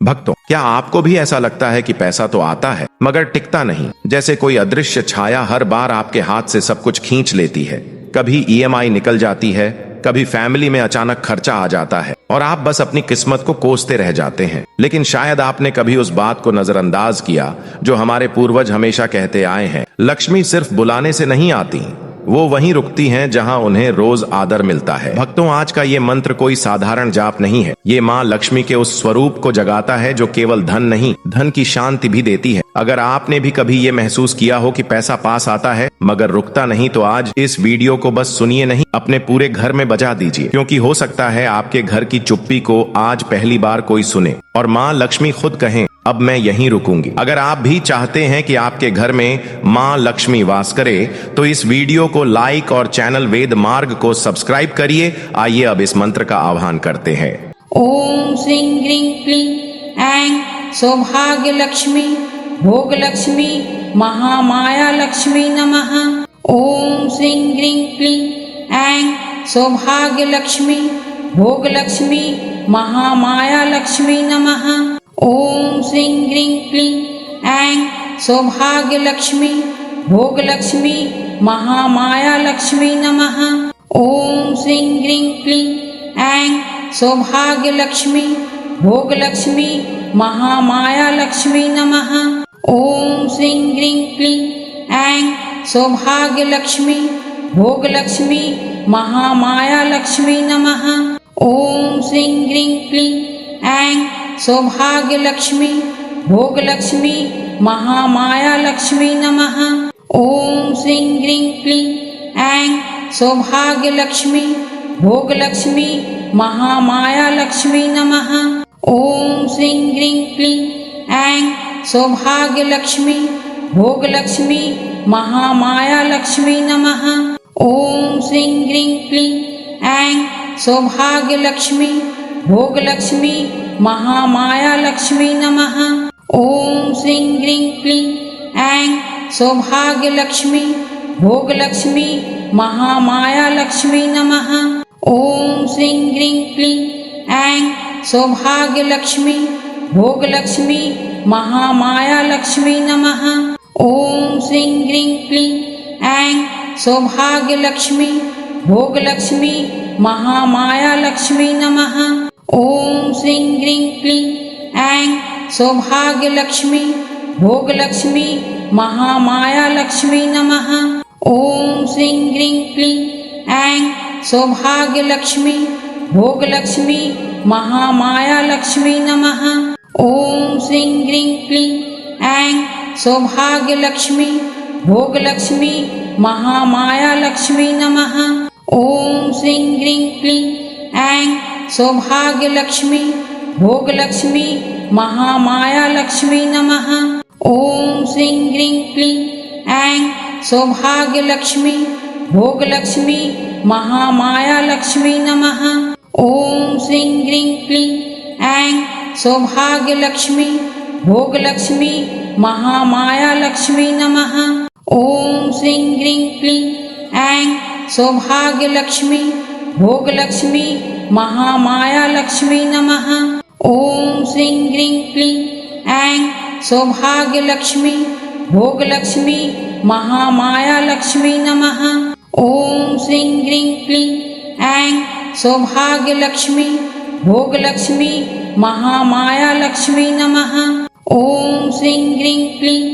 भक्तों, क्या आपको भी ऐसा लगता है कि पैसा तो आता है मगर टिकता नहीं, जैसे कोई अदृश्य छाया हर बार आपके हाथ से सब कुछ खींच लेती है। कभी ईएमआई निकल जाती है, कभी फैमिली में अचानक खर्चा आ जाता है और आप बस अपनी किस्मत को कोसते रह जाते हैं। लेकिन शायद आपने कभी उस बात को नजरअंदाज किया जो हमारे पूर्वज हमेशा कहते आए हैं, लक्ष्मी सिर्फ बुलाने से नहीं आती, वो वहीं रुकती हैं जहां उन्हें रोज आदर मिलता है। भक्तों, आज का ये मंत्र कोई साधारण जाप नहीं है। ये माँ लक्ष्मी के उस स्वरूप को जगाता है जो केवल धन नहीं, धन की शांति भी देती है। अगर आपने भी कभी ये महसूस किया हो कि पैसा पास आता है मगर रुकता नहीं, तो आज इस वीडियो को बस सुनिए नहीं, अपने पूरे घर में बजा दीजिए, क्योंकि हो सकता है आपके घर की चुप्पी को आज पहली बार कोई सुने और माँ लक्ष्मी खुद कहें, अब मैं यहीं रुकूंगी। अगर आप भी चाहते हैं कि आपके घर में माँ लक्ष्मी वास करे तो इस वीडियो को लाइक और चैनल वेद मार्ग को सब्सक्राइब करिए। आइए अब इस मंत्र का आह्वान करते हैं। ओम श्रीं ग्रीं क्लीं ऐं सौभाग्य लक्ष्मी भोग लक्ष्मी महामाया लक्ष्मी नमः। ओम श्रीं ग्रीं क्लीं ऐं सौभाग्य लक्ष्मी भोग लक्ष्मी महामाया लक्ष्मी नमः। ओम श्रीं ग्रीं क्लीं ऐं सौभाग्य लक्ष्मी भोग लक्ष्मी महामाया लक्ष्मी नमः। ओम श्रीं ग्रीं क्लीं ऐं सौभाग्य लक्ष्मी भोग लक्ष्मी महामाया लक्ष्मी नमः। ओम श्रीं ग्रीं क्लीं ऐं सौभाग्य लक्ष्मी भोग लक्ष्मी महामाया लक्ष्मी नमः। ओम श्रीं ग्रीं क्लीं ऐं सौभाग्य लक्ष्मी भोग लक्ष्मी महामाया लक्ष्मी नमः। ओम श्रीं ग्रीं क्लीं ऐं सौभाग्य लक्ष्मी भोग लक्ष्मी महामाया लक्ष्मी नमः। ओम श्रीं ग्रीं क्लीं ऐं सौभाग्य लक्ष्मी भोग लक्ष्मी महामाया लक्ष्मी नमः। ओम श्रीं ग्रीं क्लीं ऐं सौभाग्य लक्ष्मी भोग लक्ष्मी महामाया लक्ष्मी नमः। ओम श्रीं ग्रीं क्लीं ऐं सौभाग्य लक्ष्मी भोग लक्ष्मी महामाया लक्ष्मी नमः। ओम श्रीं ग्रीं क्लीं ऐं सौभाग्य लक्ष्मी भोग लक्ष्मी महामाया लक्ष्मी नमः। ओम श्रीं ग्रीं क्लीं ऐं सौभाग्य लक्ष्मी भोग लक्ष्मी महामाया लक्ष्मी नमः। ओम श्रीं ग्रीं क्लीं ऐं सौभाग्य लक्ष्मी भोग लक्ष्मी महामाया लक्ष्मी नमः। ओम श्रीं ग्रीं क्लीं ऐं सौभाग्य लक्ष्मी भोग लक्ष्मी महामाया लक्ष्मी नमः। ओम श्रीं ग्रीं क्लीं ऐं सौभाग्य लक्ष्मी भोग लक्ष्मी महामाया लक्ष्मी नमः। ओम श्रीं ग्रीं क्लीं ऐं सौभाग्य लक्ष्मी भोग लक्ष्मी महामाया लक्ष्मी नमः। ओम श्रीं ग्रीं क्लीं ऐं सौभाग्य लक्ष्मी भोग लक्ष्मी महामाया लक्ष्मी नमः। ओम श्रीं ग्रीं क्लीं ऐं सौभाग्य लक्ष्मी भोग लक्ष्मी महामाया लक्ष्मी नमः। ओम श्रीं ग्रीं क्लीं ऐं सौभाग्य लक्ष्मी भोग लक्ष्मी महामाया लक्ष्मी नमः। ओम श्रीं ग्रीं क्लीं ऐं सौभाग्य लक्ष्मी भोग लक्ष्मी महामाया लक्ष्मी नमः। ओम श्रीं ग्रीं क्लीं ऐं सौभाग्य लक्ष्मी भोग लक्ष्मी महामाया लक्ष्मी नमः। ओम श्रीं ग्रीं क्लीं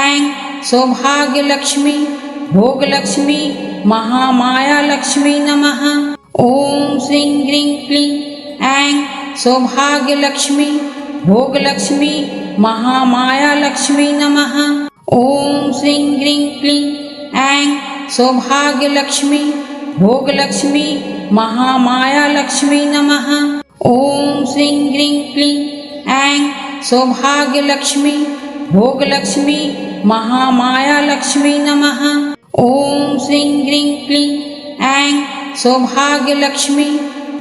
ऐं सौभाग्य लक्ष्मी भोग लक्ष्मी महामाया लक्ष्मी नमः। ओम श्रीं ग्रीं क्लीं ऐं सौभाग्य लक्ष्मी भोग लक्ष्मी महामाया लक्ष्मी नमः। ओम श्रीं ग्रीं क्लीं ऐं सौभाग्य लक्ष्मी भोग लक्ष्मी महामाया लक्ष्मी नमः। ओम श्रीं ग्रीं क्लीं ऐं सौभाग्य लक्ष्मी भोग लक्ष्मी महामाया लक्ष्मी नमः। ओम श्रीं ग्रीं क्लीं ऐं सौभाग्य लक्ष्मी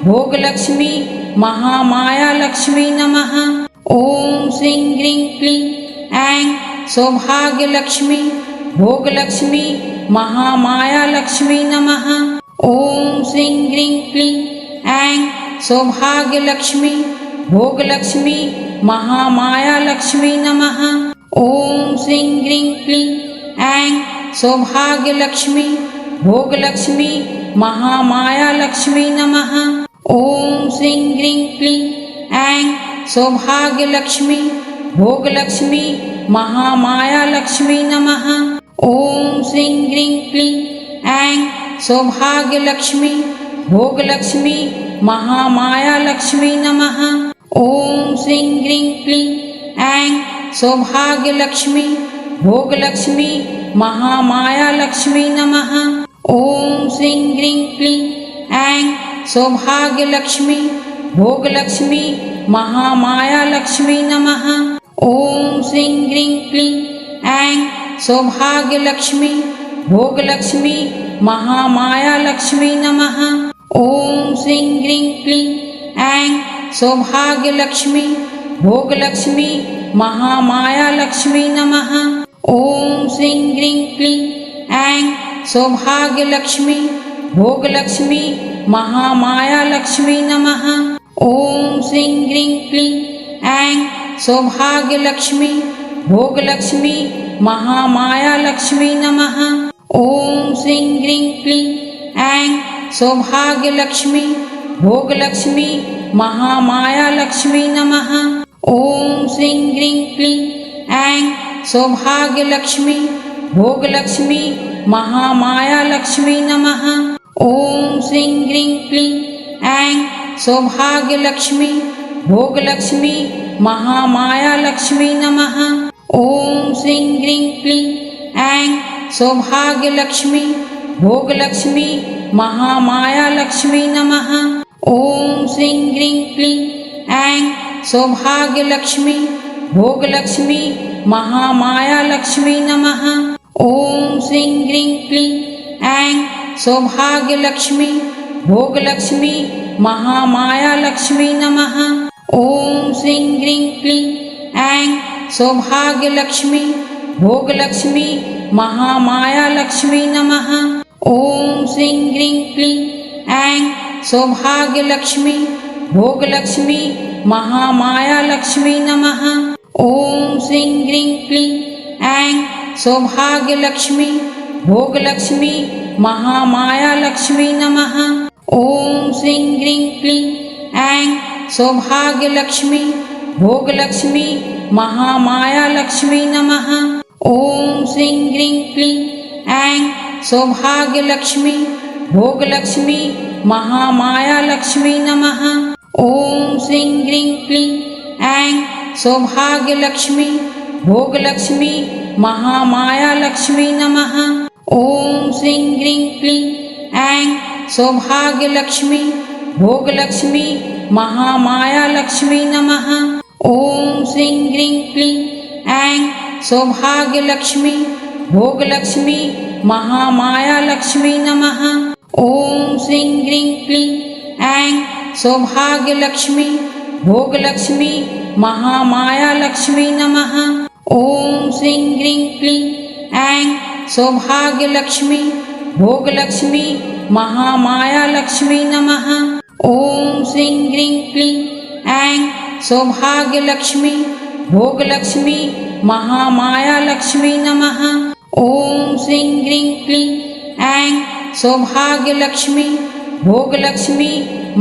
भोग लक्ष्मी महामाया लक्ष्मी नमः। ओम श्रीं ग्रीं क्लीं ऐं सौभाग्य लक्ष्मी भोग लक्ष्मी महामाया लक्ष्मी नमः। ओम श्रीं ग्रीं क्लीं ऐं सौभाग्य लक्ष्मी भोग लक्ष्मी महामाया लक्ष्मी नमः। ओम श्रीं ग्रीं क्लीं ऐं सौभाग्य लक्ष्मी भोग लक्ष्मी महामाया लक्ष्मी नमः। ओम श्रीं ग्रीं क्लीं ऐं सौभाग्य लक्ष्मी भोग लक्ष्मी महामाया लक्ष्मी नमः। ओम श्रीं ग्रीं क्लीं ऐं सौभाग्य लक्ष्मी भोग लक्ष्मी महामाया लक्ष्मी नमः। ओम श्रीं ग्रीं क्लीं ऐं सौभाग्य लक्ष्मी भोग लक्ष्मी महामाया लक्ष्मी नमः। ओम श्रीं ग्रीं क्लीं ऐं सौभाग्य लक्ष्मी भोग लक्ष्मी महामाया लक्ष्मी नमः। ओम श्रीं ग्रीं क्लीं ऐं सौभाग्य लक्ष्मी भोग लक्ष्मी महामाया लक्ष्मी नमः। ओम श्रीं ग्रीं क्लीं ऐं सौभाग्य लक्ष्मी भोग लक्ष्मी महामाया लक्ष्मी नमः। ओम श्रीं ग्रीं क्लीं ऐं सौभाग्य लक्ष्मी भोग लक्ष्मी महामाया लक्ष्मी नमः। ओम श्रीं ग्रीं क्लीं ऐं सौभाग्य लक्ष्मी भोग लक्ष्मी महामाया लक्ष्मी नमः। ओम श्रीं ग्रीं क्लीं ऐं सौभाग्य लक्ष्मी भोग लक्ष्मी महामाया लक्ष्मी नमः। ओम श्रीं ग्रीं क्लीं ऐं सौभाग्य लक्ष्मी भोग लक्ष्मी महामाया लक्ष्मी नमः। ओम श्रीं ग्रीं क्लीं ऐं सौभाग्य लक्ष्मी भोग लक्ष्मी महामाया लक्ष्मी नमः। ओम श्रीं ग्रीं क्लीं ऐं सौभाग्य लक्ष्मी भोग लक्ष्मी महामाया लक्ष्मी नमः। ओम श्रीं ग्रीं क्लीं ऐं सौभाग्य लक्ष्मी भोग लक्ष्मी महामाया लक्ष्मी नमः। ओम श्रीं ग्रीं क्लीं ऐं सौभाग्य लक्ष्मी भोग लक्ष्मी महामाया लक्ष्मी नमः। ओम श्रीं ग्रीं क्लीं ऐं सौभाग्य लक्ष्मी भोग लक्ष्मी महामाया लक्ष्मी नमः। ओम श्रीं ग्रीं क्लीं ऐं सौभाग्य लक्ष्मी भोग लक्ष्मी महामाया लक्ष्मी नमः। ओम श्रीं ग्रीं क्लीं ऐं सौभाग्य लक्ष्मी भोग लक्ष्मी महामाया लक्ष्मी नमः। ओम श्रीं ग्रीं क्लीं ऐं सौभाग्य लक्ष्मी भोग लक्ष्मी महामाया लक्ष्मी नमः। ओम श्रीं ग्रीं क्लीं ऐं सौभाग्य लक्ष्मी भोग लक्ष्मी महामाया लक्ष्मी नमः। ओम श्रीं ग्रीं क्लीं ऐं सौभाग्य लक्ष्मी भोग लक्ष्मी महामाया लक्ष्मी नमः। ओम श्रीं ग्रीं क्लीं ऐं सौभाग्य लक्ष्मी भोग लक्ष्मी महामाया लक्ष्मी नमः। ओम श्रीं ग्रीं क्लीं ऐं सौभाग्य लक्ष्मी भोग लक्ष्मी महामाया लक्ष्मी नमः। ओम श्रीं ग्रीं क्लीं ऐं सौभाग्य लक्ष्मी भोग लक्ष्मी महामाया लक्ष्मी नमः। ओम श्रीं ग्रीं क्लीं ऐं सौभाग्य लक्ष्मी भोग लक्ष्मी महामाया लक्ष्मी नमः। ओम श्रीं ग्रीं क्लीं ऐं सौभाग्य लक्ष्मी भोग लक्ष्मी महामाया लक्ष्मी नमः। ओम श्रीं ग्रीं क्लीं ऐं सौभाग्य लक्ष्मी भोग लक्ष्मी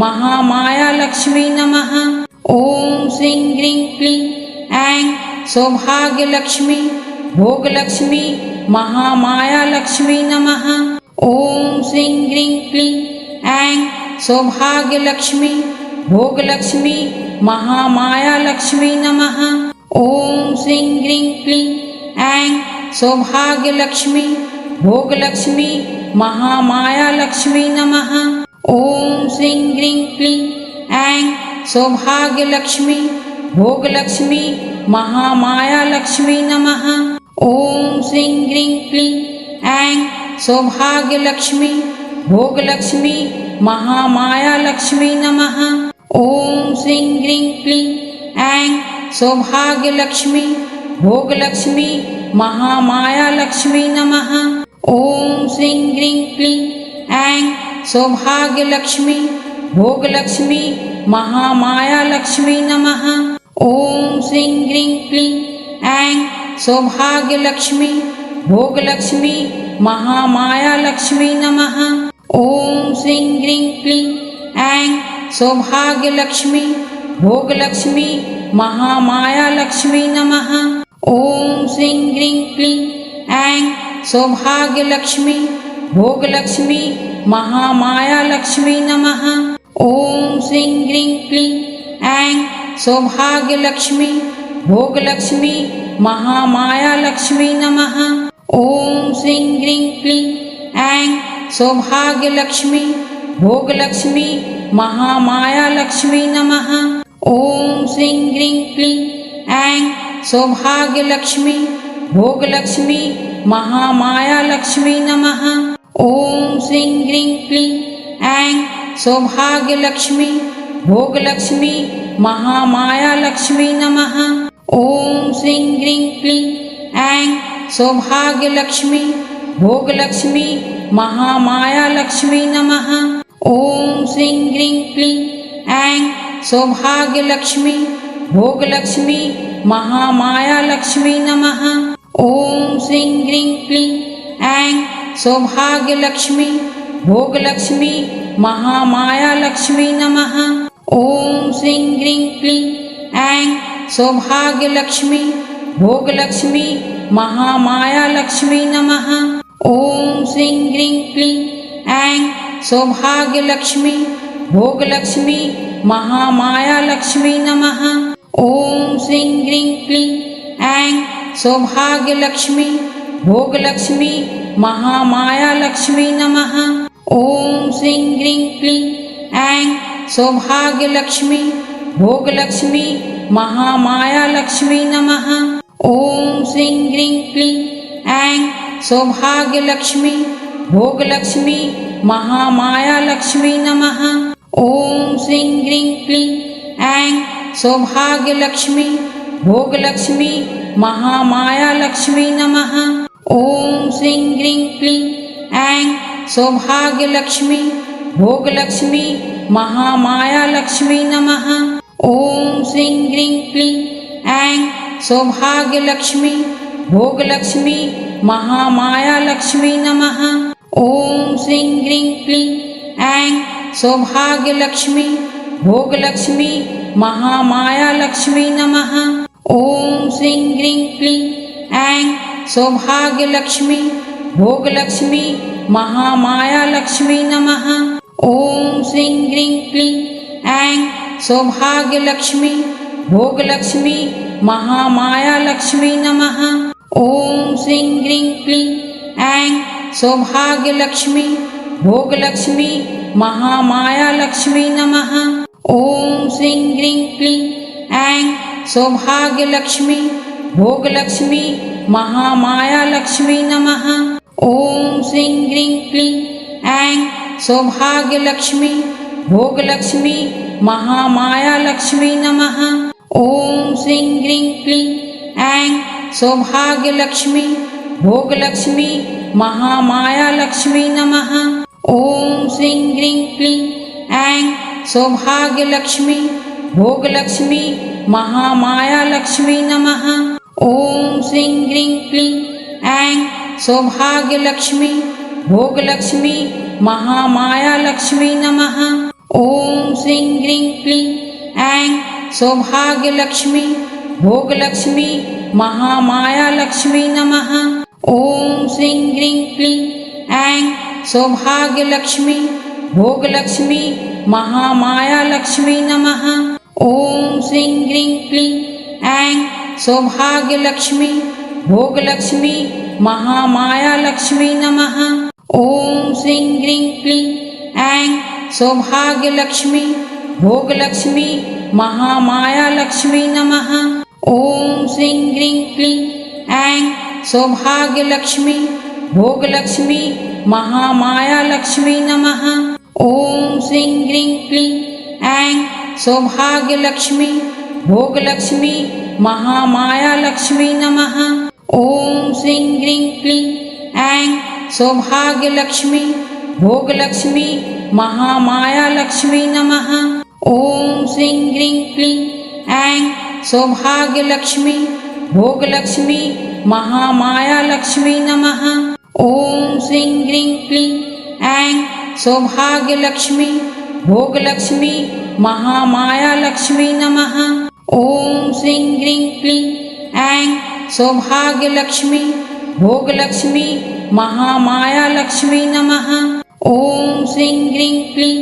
महामाया लक्ष्मी नमः। ओम श्रीं ग्रीं क्लीं ऐं सौभाग्य लक्ष्मी भोग लक्ष्मी महामाया लक्ष्मी नमः। ओम श्रीं ग्रीं क्लीं ऐं सौभाग्य लक्ष्मी भोग लक्ष्मी महामाया लक्ष्मी नमः। ओम श्रीं ग्रीं क्लीं ऐं सौभाग्य लक्ष्मी भोग लक्ष्मी महामाया लक्ष्मी नमः। ओम श्रीं ग्रीं क्लीं ऐं सौभाग्य लक्ष्मी भोग लक्ष्मी महामाया लक्ष्मी नमः। ओम श्रीं ग्रीं क्लीं ऐं सौभाग्य लक्ष्मी भोग लक्ष्मी महामाया लक्ष्मी नमः। ओम श्रीं ग्रीं क्लीं ऐं सौभाग्य लक्ष्मी भोग लक्ष्मी महामाया लक्ष्मी नमः। ओम श्रीं ग्रीं क्लीं ऐं सौभाग्य लक्ष्मी भोग लक्ष्मी महामाया लक्ष्मी नमः। ओम श्रीं ग्रीं क्लीं ऐं सौभाग्य लक्ष्मी भोग लक्ष्मी महामाया लक्ष्मी नमः। ओम श्रीं ग्रीं क्लीं ऐं सौभाग्य लक्ष्मी भोग लक्ष्मी महामाया लक्ष्मी नमः। ओम श्रीं ग्रीं क्लीं ऐं सौभाग्य लक्ष्मी भोग लक्ष्मी महामाया लक्ष्मी नमः। ओम श्रीं ग्रीं क्लीं ऐं सौभाग्य लक्ष्मी भोग लक्ष्मी महामाया लक्ष्मी नमः। ओम श्रीं ग्रीं क्लीं ऐं सौभाग्य लक्ष्मी भोग लक्ष्मी महामाया लक्ष्मी नमः। ओम श्रीं ग्रीं क्लीं ऐं सौभाग्य लक्ष्मी भोग लक्ष्मी महामाया लक्ष्मी नमः। ओम श्रीं ग्रीं क्लीं ऐं सौभाग्य लक्ष्मी भोग लक्ष्मी महामाया लक्ष्मी नमः। ओम श्रीं ग्रीं क्लीं ऐं सौभाग्य लक्ष्मी भोग लक्ष्मी महामाया लक्ष्मी नमः। ओम श्रीं ग्रीं क्लीं ऐं सौभाग्य लक्ष्मी भोग लक्ष्मी महामाया लक्ष्मी नमः। ओम श्रीं ग्रीं क्लीं ऐं सौभाग्य लक्ष्मी भोग लक्ष्मी महामाया लक्ष्मी नमः। ओम श्रीं ग्रीं क्लीं ऐं सौभाग्य लक्ष्मी भोग लक्ष्मी महामाया लक्ष्मी नमः। ओम श्रीं ग्रीं क्लीं ऐं सौभाग्य लक्ष्मी भोग लक्ष्मी महामाया लक्ष्मी नमः। ओम श्रीं ग्रीं क्लीं ऐं सौभाग्य लक्ष्मी भोग लक्ष्मी महामाया लक्ष्मी नमः। ओम श्रीं ग्रीं क्लीं ऐं सौभाग्य लक्ष्मी भोग लक्ष्मी महामाया लक्ष्मी नमः। ओम श्रीं ग्रीं क्लीं ऐं सौभाग्य लक्ष्मी भोग लक्ष्मी महामाया लक्ष्मी नमः। ओम श्रीं ग्रीं क्लीं ऐं सौभाग्य लक्ष्मी भोग लक्ष्मी महामाया लक्ष्मी नमः। ओम श्रीं ग्रीं क्लीं ऐं सौभाग्य लक्ष्मी भोग लक्ष्मी महामाया लक्ष्मी नमः। ओम श्रीं ग्रीं क्लीं ऐं सौभाग्य लक्ष्मी भोग लक्ष्मी महामाया लक्ष्मी नमः। ओम श्रीं ग्रीं क्लीं ऐं सौभाग्य लक्ष्मी भोग लक्ष्मी महामाया लक्ष्मी नमः। ओम श्रीं ग्रीं क्लीं ऐं सौभाग्य लक्ष्मी भोग लक्ष्मी महामाया लक्ष्मी नमः। ओम श्रीं ग्रीं क्लीं ऐं सौभाग्य लक्ष्मी भोग लक्ष्मी महामाया लक्ष्मी नमः। ओम श्रीं ग्रीं क्लीं ऐं सौभाग्य लक्ष्मी भोग लक्ष्मी महामाया लक्ष्मी नमः। ओम श्रीं ग्रीं क्लीं ऐं सौभाग्य लक्ष्मी भोग लक्ष्मी महामाया लक्ष्मी नमः। ओम श्रीं ग्रीं क्लीं ऐं सौभाग्य लक्ष्मी भोग लक्ष्मी महामाया लक्ष्मी नमः। ओम श्रीं ग्रीं क्लीं ऐं सौभाग्य लक्ष्मी भोग लक्ष्मी महामाया लक्ष्मी नमः। ओम श्रीं ग्रीं क्लीं ऐं सौभाग्य लक्ष्मी भोग लक्ष्मी महामाया लक्ष्मी नमः। ओम श्रीं ग्रीं क्लीं ऐं सौभाग्य लक्ष्मी भोग लक्ष्मी महामाया लक्ष्मी नमः। ओम श्रीं ग्रीं क्लीं ऐं सौभाग्य लक्ष्मी भोग लक्ष्मी महामाया लक्ष्मी नमः। ओम श्रीं ग्रीं क्लीं ऐं सौभाग्य लक्ष्मी भोग लक्ष्मी महामाया लक्ष्मी नमः। ओम श्रीं ग्रीं क्लीं ऐं सौभाग्य लक्ष्मी भोग लक्ष्मी महामाया लक्ष्मी नमः। ओम श्रीं ग्रीं क्लीं ऐं सौभाग्य लक्ष्मी भोग लक्ष्मी महामाया लक्ष्मी नमः। ओम श्रीं ग्रीं क्लीं ऐं सौभाग्य लक्ष्मी भोग लक्ष्मी महामाया लक्ष्मी नमः। ओम श्रीं ग्रीं क्लीं ऐं सौभाग्य लक्ष्मी भोग लक्ष्मी महामाया लक्ष्मी नमः। ओम श्रीं ग्रीं क्लीं ऐं सौभाग्य लक्ष्मी भोग लक्ष्मी महामाया लक्ष्मी नमः। ओम श्रीं ग्रीं क्लीं ऐं सौभाग्य लक्ष्मी भोग लक्ष्मी महामाया लक्ष्मी नमः। ओम श्रीं ग्रीं क्लीं ऐं सौभाग्य लक्ष्मी भोग लक्ष्मी महामाया लक्ष्मी नमः। ओम श्रीं ग्रीं क्लीं ऐं सौभाग्य लक्ष्मी भोग लक्ष्मी महामाया लक्ष्मी नमः। ओम श्रीं ग्रीं क्लीं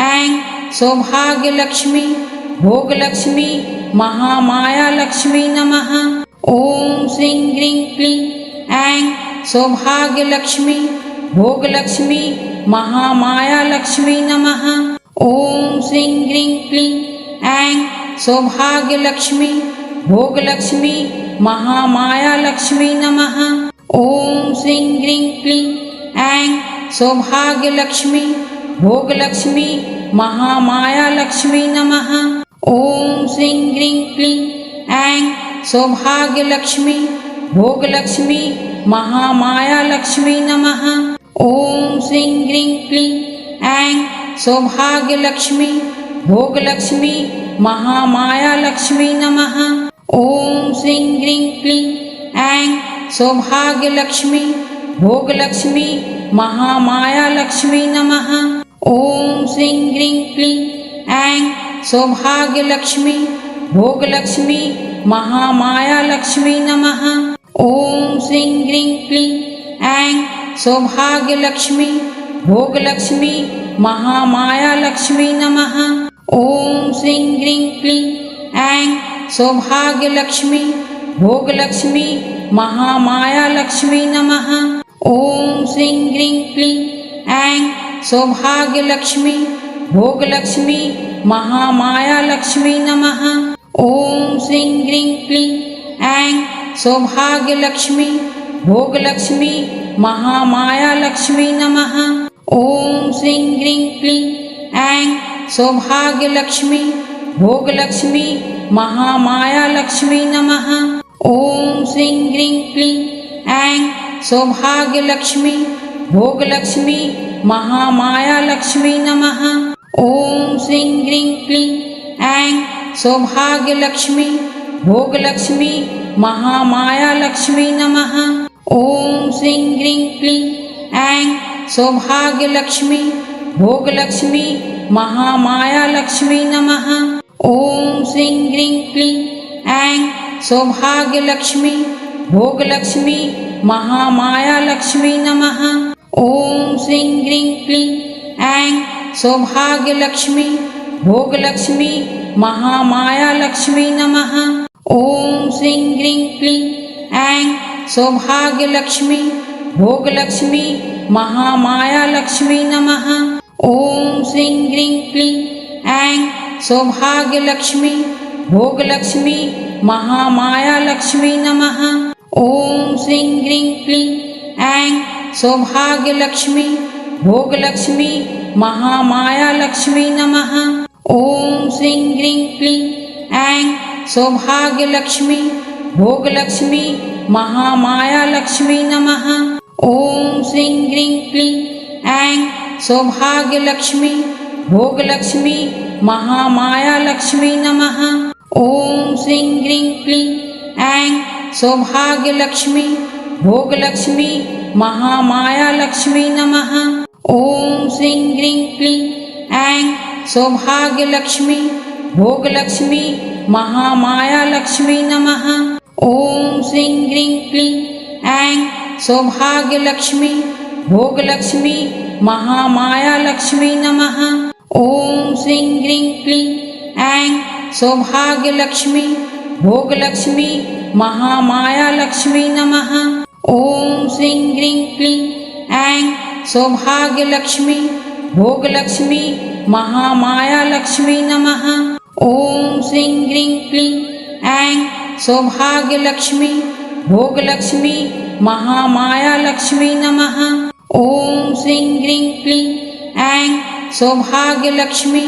ऐं सौभाग्य लक्ष्मी भोग लक्ष्मी महामाया लक्ष्मी नमः। ओम श्रीं ग्रीं क्लीं ऐं सौभाग्य लक्ष्मी भोग लक्ष्मी महामाया लक्ष्मी नमः। ओम श्रीं ग्रीं क्लीं ऐं सौभाग्य लक्ष्मी भोग लक्ष्मी महामाया लक्ष्मी नमः। ओम श्रीं ग्रीं क्लीं ऐं सौभाग्य लक्ष्मी भोग लक्ष्मी महामाया लक्ष्मी नमः। ओम श्रीं ग्रीं क्लीं ऐं सौभाग्य लक्ष्मी भोग लक्ष्मी महामाया लक्ष्मी नमः। ओम श्रीं ग्रीं क्लीं ऐं सौभाग्य लक्ष्मी भोग लक्ष्मी महामाया लक्ष्मी नमः। ओम श्रीं ग्रीं क्लीं ऐं सौभाग्य लक्ष्मी भोग लक्ष्मी महामाया लक्ष्मी नमः। ओम श्रीं ग्रीं क्लीं ऐं सौभाग्य लक्ष्मी भोग लक्ष्मी महामाया लक्ष्मी नमः। ओम श्रीं ग्रीं क्लीं ऐं सौभाग्य लक्ष्मी भोग लक्ष्मी महामाया लक्ष्मी नमः। ओम श्रीं ग्रीं क्लीं ऐं सौभाग्य लक्ष्मी भोग लक्ष्मी महामाया लक्ष्मी नमः। ओम श्रीं ग्रीं क्लीं ऐं सौभाग्य लक्ष्मी भोग लक्ष्मी महामाया लक्ष्मी नमः। ओम श्रीं ग्रीं क्लीं ऐं सौभाग्य लक्ष्मी भोग लक्ष्मी महामाया लक्ष्मी नमः। ओम श्रीं ग्रीं क्लीं ऐं सौभाग्य लक्ष्मी भोग लक्ष्मी महामाया लक्ष्मी नमः। ओम श्रीं ग्रीं क्लीं ऐं सौभाग्य लक्ष्मी भोग लक्ष्मी महामाया लक्ष्मी नमः। ओम श्रीं ग्रीं क्लीं ऐं सौभाग्य लक्ष्मी भोग लक्ष्मी महामाया लक्ष्मी नमः। ओम श्रीं ग्रीं क्लीं ऐं सौभाग्य लक्ष्मी भोग लक्ष्मी महामाया लक्ष्मी नमः। ओम श्रीं ग्रीं क्लीं ऐं सौभाग्य लक्ष्मी भोग लक्ष्मी महामाया लक्ष्मी नमः। ओम श्रीं ग्रीं क्लीं ऐं सौभाग्य लक्ष्मी भोग लक्ष्मी महामाया लक्ष्मी नमः। ओम श्रीं ग्रीं क्लीं ऐं सौभाग्य लक्ष्मी भोग लक्ष्मी महामाया लक्ष्मी नमः। ओम श्रीं ग्रीं क्लीं ऐं सौभाग्य लक्ष्मी भोग लक्ष्मी महामाया लक्ष्मी नमः। ओम श्रीं ग्रीं क्लीं ऐं सौभाग्य लक्ष्मी भोग लक्ष्मी महामाया लक्ष्मी नमः। ओम श्रीं ग्रीं क्लीं ऐं सौभाग्य लक्ष्मी भोग लक्ष्मी महामाया लक्ष्मी नमः। ओम श्रीं ग्रीं क्लीं ऐं सौभाग्य लक्ष्मी भोग लक्ष्मी महामाया लक्ष्मी नमः। ओम श्रीं ग्रीं क्लीं ऐं सौभाग्य लक्ष्मी भोग लक्ष्मी महामाया लक्ष्मी नमः। ओम श्रीं ग्रीं क्लीं ऐं सौभाग्य लक्ष्मी भोग लक्ष्मी महामाया लक्ष्मी नमः। ओम श्रीं ग्रीं क्लीं ऐं सौभाग्य लक्ष्मी भोग लक्ष्मी महामाया लक्ष्मी नमः। ओम श्रीं ग्रीं क्लीं ऐं सौभाग्य लक्ष्मी भोग लक्ष्मी महामाया लक्ष्मी नमः। ओम श्रीं ग्रीं क्लीं ऐं सौभाग्य लक्ष्मी भोग लक्ष्मी महामाया लक्ष्मी नमः। ओम श्रीं ग्रीं क्लीं ऐं सौभाग्य लक्ष्मी भोग लक्ष्मी महामाया लक्ष्मी नमः। ओम श्रीं ग्रीं क्लीं ऐं सौभाग्य लक्ष्मी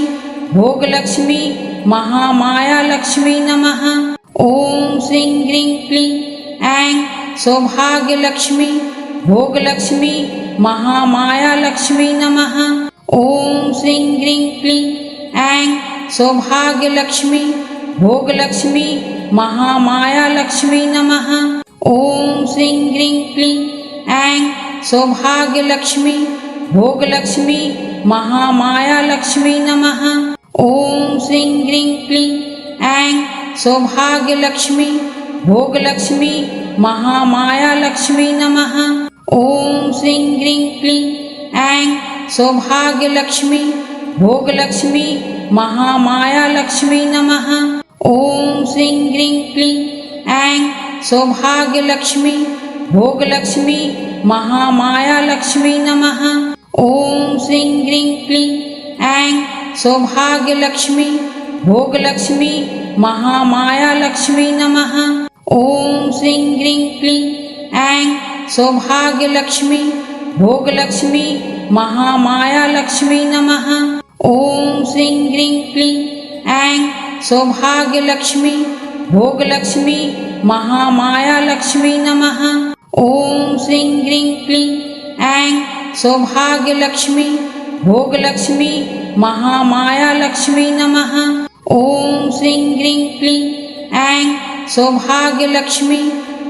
भोग लक्ष्मी महामाया लक्ष्मी नमः। ओम श्रीं ग्रीं क्लीं ऐं सौभाग्य लक्ष्मी भोग लक्ष्मी महामाया लक्ष्मी नमः। ओम श्रीं ग्रीं क्लीं ऐं सौभाग्य लक्ष्मी भोग लक्ष्मी महामाया लक्ष्मी नमः। ओम श्रीं ग्रीं क्लीं ऐं सौभाग्य लक्ष्मी भोग लक्ष्मी महामाया लक्ष्मी नमः। ओम श्रीं ग्रीं क्लीं ऐं सौभाग्य लक्ष्मी भोग लक्ष्मी महामाया लक्ष्मी नमः। ओम श्रीं ग्रीं क्लीं ऐं सौभाग्य लक्ष्मी भोग लक्ष्मी महामाया लक्ष्मी नमः। ओम श्रीं ग्रीं क्लीं ऐं सौभाग्य लक्ष्मी भोग लक्ष्मी महामाया लक्ष्मी नमः। ओम श्रीं ग्रीं क्लीं ऐं सौभाग्य लक्ष्मी भोग लक्ष्मी महामाया लक्ष्मी नमः। ओम श्रीं ग्रीं क्लीं ऐं सौभाग्य लक्ष्मी भोग लक्ष्मी महामाया लक्ष्मी नमः। ओम श्रीं ग्रीं क्लीं ऐं सौभाग्य लक्ष्मी भोग लक्ष्मी महामाया लक्ष्मी नमः। ओम श्रीं ग्रीं क्लीं ऐं सौभाग्य लक्ष्मी भोग लक्ष्मी महामाया लक्ष्मी नमः। ओम श्रीं ग्रीं क्लीं ऐं सौभाग्य लक्ष्मी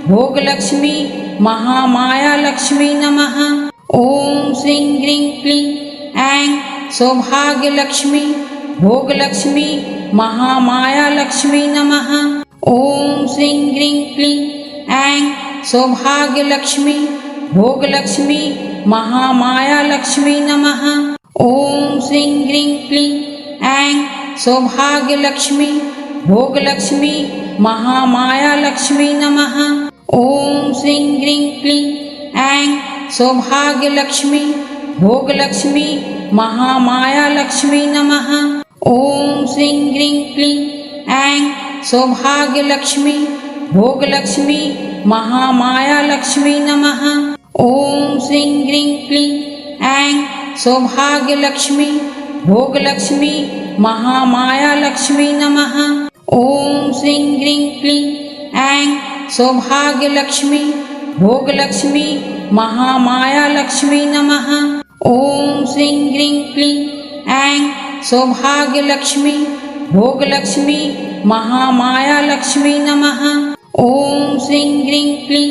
भोग लक्ष्मी महामाया लक्ष्मी नमः। ओम श्रीं ग्रीं क्लीं ऐं सौभाग्य लक्ष्मी भोग लक्ष्मी महामाया लक्ष्मी नमः। ओम श्रीं ग्रीं क्लीं ऐं सौभाग्य लक्ष्मी भोग लक्ष्मी महामाया लक्ष्मी नमः। ओम श्रीं ग्रीं क्लीं ऐं सौभाग्य लक्ष्मी भोग लक्ष्मी महामाया लक्ष्मी नमः। ओम श्रीं ग्रीं क्लीं ऐं सौभाग्य लक्ष्मी भोग लक्ष्मी महामाया लक्ष्मी नमः। ओम श्रीं ग्रीं क्लीं ऐं सौभाग्य लक्ष्मी भोग लक्ष्मी महामाया लक्ष्मी नमः। ओम श्रीं ग्रीं क्लीं ऐं सौभाग्य लक्ष्मी भोग लक्ष्मी महामाया लक्ष्मी नमः। ओम श्रीं ग्रीं क्लीं ऐं सौभाग्य लक्ष्मी भोग लक्ष्मी महामाया लक्ष्मी नमः। ओम श्रीं ग्रीं क्लीं ऐं सौभाग्य लक्ष्मी भोग लक्ष्मी महामाया लक्ष्मी नमः। ओम श्रीं ग्रीं क्लीं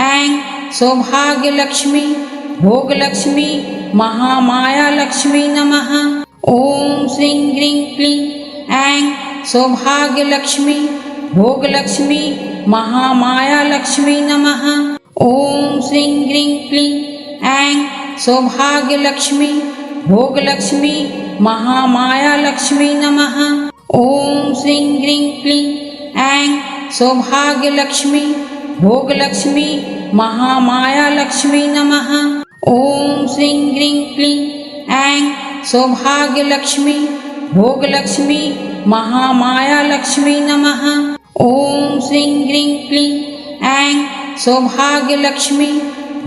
ऐं सौभाग्य लक्ष्मी भोग लक्ष्मी महामाया लक्ष्मी नमः। ओम श्रीं ग्रीं क्लीं ऐं सौभाग्य लक्ष्मी भोग लक्ष्मी महामाया लक्ष्मी नमः। ओम श्रीं ग्रीं क्लीं ऐं सौभाग्य लक्ष्मी भोग लक्ष्मी महामाया लक्ष्मी नमः। ओम श्रीं ग्रीं क्लीं ऐं सौभाग्य लक्ष्मी भोग लक्ष्मी महामाया लक्ष्मी नमः। ओम श्रीं ग्रीं क्लीं ऐं सौभाग्य लक्ष्मी भोग लक्ष्मी महामाया लक्ष्मी नमः। ओम श्रीं ग्रीं क्लीं ऐं सौभाग्य लक्ष्मी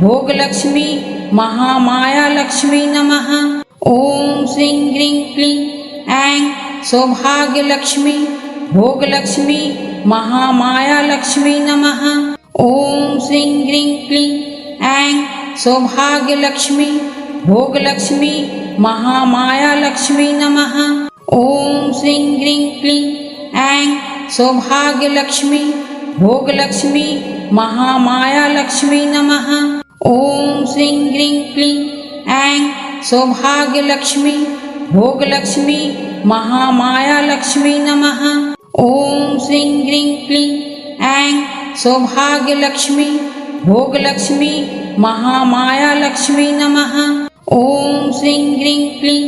भोग लक्ष्मी महामाया लक्ष्मी नमः। ओम श्रीं ग्रीं क्लीं ऐं सौभाग्य लक्ष्मी भोग लक्ष्मी महामाया लक्ष्मी नमः। ओम श्रीं ग्रीं क्लीं ऐं सौभाग्य लक्ष्मी भोग लक्ष्मी महामाया लक्ष्मी नमः। ओम श्रीं ग्रीं क्लीं ऐं सौभाग्य लक्ष्मी भोग लक्ष्मी महामाया लक्ष्मी नमः। ओम श्रीं ग्रीं क्लीं ऐं सौभाग्य लक्ष्मी भोग लक्ष्मी महामाया लक्ष्मी नमः। ओम श्रीं ग्रीं क्लीं ऐं सौभाग्य लक्ष्मी भोग लक्ष्मी महामाया लक्ष्मी नमः। ओम श्रीं ग्रीं क्लीं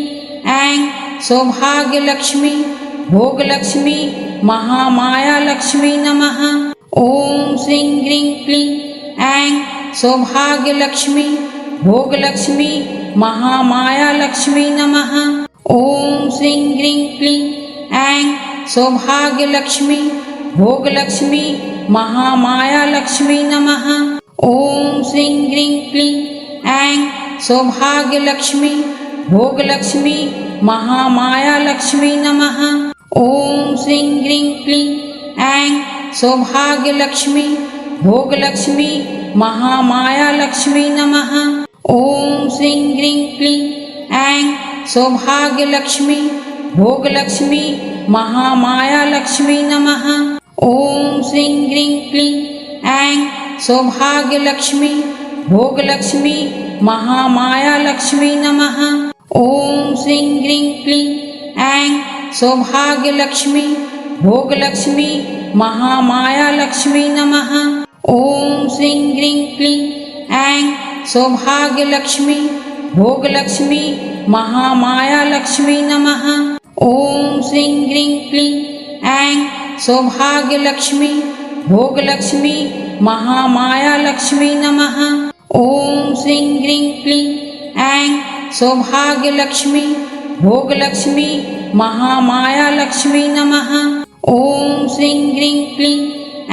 ऐं सौभाग्य लक्ष्मी भोग लक्ष्मी महामाया लक्ष्मी नमः। ओम श्रीं ग्रीं क्लीं ऐं सौभाग्य लक्ष्मी भोग लक्ष्मी महामाया लक्ष्मी नमः। ओम श्रीं ग्रीं क्लीं ऐं सौभाग्य लक्ष्मी भोग लक्ष्मी महामाया लक्ष्मी नमः। ओम श्रीं ग्रीं क्लीं ऐं सौभाग्य लक्ष्मी भोग लक्ष्मी महामाया लक्ष्मी नमः। ओम श्रीं ग्रीं क्लीं ऐं सौभाग्य लक्ष्मी भोग लक्ष्मी महामाया लक्ष्मी नमः। ओम श्रीं ग्रीं क्लीं ऐं सौभाग्य लक्ष्मी भोग लक्ष्मी महामाया लक्ष्मी नमः। ओम श्रीं ग्रीं क्लीं ऐं सौभाग्यलक्ष्मी भोगलक्ष्मी महामाया लक्ष्मी नमः। ओम श्रीं ग्रीं क्लीं ऐं सौभाग्यलक्ष्मी भोगलक्ष्मी महामाया लक्ष्मी नमः। ओम श्रीं ग्रीं क्लीं ऐं सौभाग्यलक्ष्मी भोगलक्ष्मी महामाया लक्ष्मी नमः। ओम श्रीं ग्रीं क्लीं ऐं सौभाग्यलक्ष्मी भोगलक्ष्मी महामाया लक्ष्मी नमः। ओम श्रीं ग्रीं क्लीं ऐं सौभाग्यलक्ष्मी भोगलक्ष्मी महामाया लक्ष्मी नमः। ओम श्रीं ग्रीं क्लीं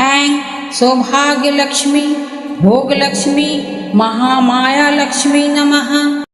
ऐं सौभाग्यलक्ष्मी भोगलक्ष्मी महामाया लक्ष्मी नमः।